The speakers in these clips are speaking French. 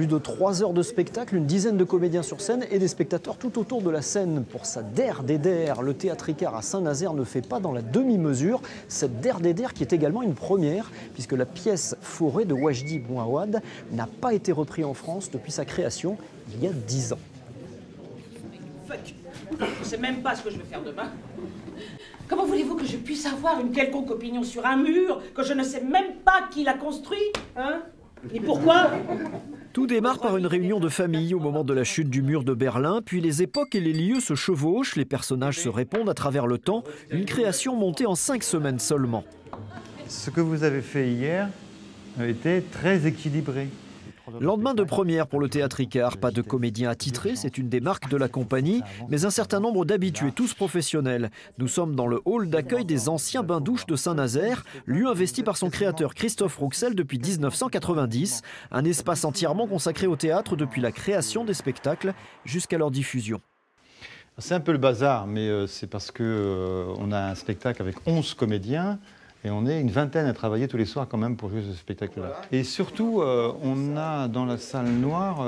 Plus de 3 heures de spectacle, une dizaine de comédiens sur scène et des spectateurs tout autour de la scène. Pour sa Der des Der, le Théâtre Icare à Saint-Nazaire ne fait pas dans la demi-mesure. Cette Der des Der qui est également une première, puisque la pièce Forêt de Wajdi Bouawad n'a pas été reprise en France depuis sa création il y a 10 ans. Fuck. Je ne sais même pas ce que je vais faire demain. Comment voulez-vous que je puisse avoir une quelconque opinion sur un mur que je ne sais même pas qui l'a construit, hein? Et pourquoi? Tout démarre par une réunion de famille au moment de la chute du mur de Berlin, puis les époques et les lieux se chevauchent, les personnages se répondent à travers le temps, une création montée en 5 semaines seulement. Ce que vous avez fait hier était très équilibré. Lendemain de première pour le Théâtre Icare, pas de comédien attitré, c'est une des marques de la compagnie, mais un certain nombre d'habitués, tous professionnels. Nous sommes dans le hall d'accueil des anciens bains-douches de Saint-Nazaire, lieu investi par son créateur Christophe Rouxel depuis 1990, un espace entièrement consacré au théâtre depuis la création des spectacles jusqu'à leur diffusion. C'est un peu le bazar, mais c'est parce qu'on a un spectacle avec 11 comédiens, et on est une vingtaine à travailler tous les soirs quand même pour jouer ce spectacle-là. Et surtout, on a dans la salle noire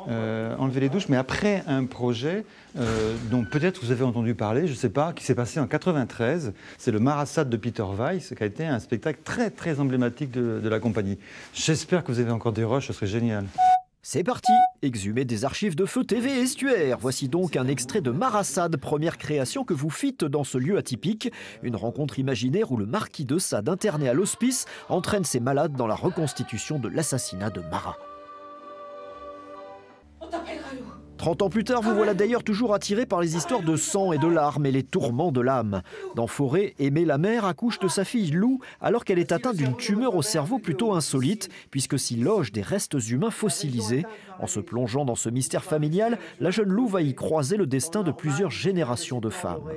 enlevé les douches, mais après un projet dont peut-être vous avez entendu parler, je ne sais pas, qui s'est passé en 93. C'est le Marasade de Peter Weiss, qui a été un spectacle très très emblématique de la compagnie. J'espère que vous avez encore des rushs, ce serait génial. C'est parti, exhumé des archives de Feu TV Estuaire. Voici donc un extrait de Marasade, première création que vous fîtes dans ce lieu atypique. Une rencontre imaginaire où le marquis de Sade, interné à l'hospice, entraîne ses malades dans la reconstitution de l'assassinat de Marat. 30 ans plus tard, vous voilà d'ailleurs toujours attiré par les histoires de sang et de larmes et les tourments de l'âme. Dans Forêt, Aimé la mère accouche de sa fille Lou alors qu'elle est atteinte d'une tumeur au cerveau plutôt insolite puisque s'y logent des restes humains fossilisés. En se plongeant dans ce mystère familial, la jeune Lou va y croiser le destin de plusieurs générations de femmes.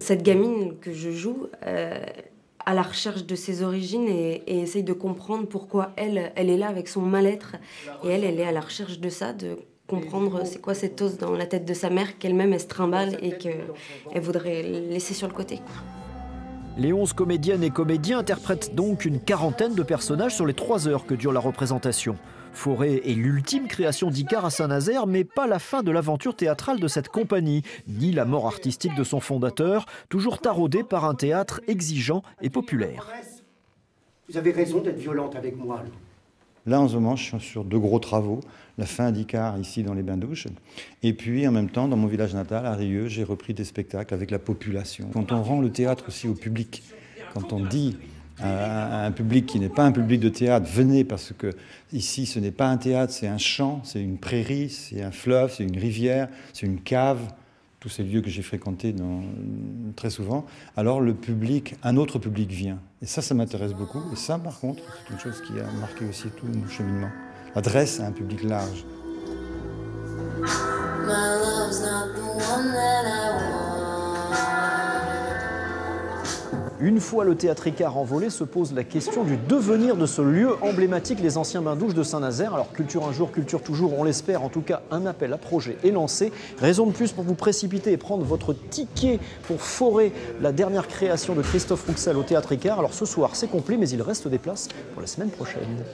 Cette gamine que je joue à la recherche de ses origines et essaye de comprendre pourquoi elle est là avec son mal-être. Et elle est à la recherche de ça, de comprendre c'est quoi cette os dans la tête de sa mère qu'elle-même elle se trimballe et qu'elle voudrait laisser sur le côté. Les 11 comédiennes et comédiens interprètent donc une quarantaine de personnages sur les 3 heures que dure la représentation. Forêt est l'ultime création d'Icare à Saint-Nazaire, mais pas la fin de l'aventure théâtrale de cette compagnie, ni la mort artistique de son fondateur, toujours taraudé par un théâtre exigeant et populaire. Vous avez raison d'être violente avec moi. Là, en ce moment, je suis sur 2 gros travaux. La fin d'Icare, ici, dans les bains-douches. Et puis, en même temps, dans mon village natal, à Rieux, j'ai repris des spectacles avec la population. Quand on rend le théâtre aussi au public, quand on dit à un public qui n'est pas un public de théâtre, venez, parce que ici, ce n'est pas un théâtre, c'est un champ, c'est une prairie, c'est un fleuve, c'est une rivière, c'est une cave, tous ces lieux que j'ai fréquentés très souvent, alors le public, un autre public vient. Et ça m'intéresse beaucoup. Et ça, par contre, c'est une chose qui a marqué aussi tout mon cheminement. L'adresse à un public large. Une fois le Théâtre Icare envolé, se pose la question du devenir de ce lieu emblématique, les anciens bains-douches de Saint-Nazaire. Alors culture un jour, culture toujours, on l'espère. En tout cas, un appel à projet est lancé. Raison de plus pour vous précipiter et prendre votre ticket pour Forêt, la dernière création de Christophe Rouxel au Théâtre Icare. Alors ce soir, c'est complet, mais il reste des places pour la semaine prochaine.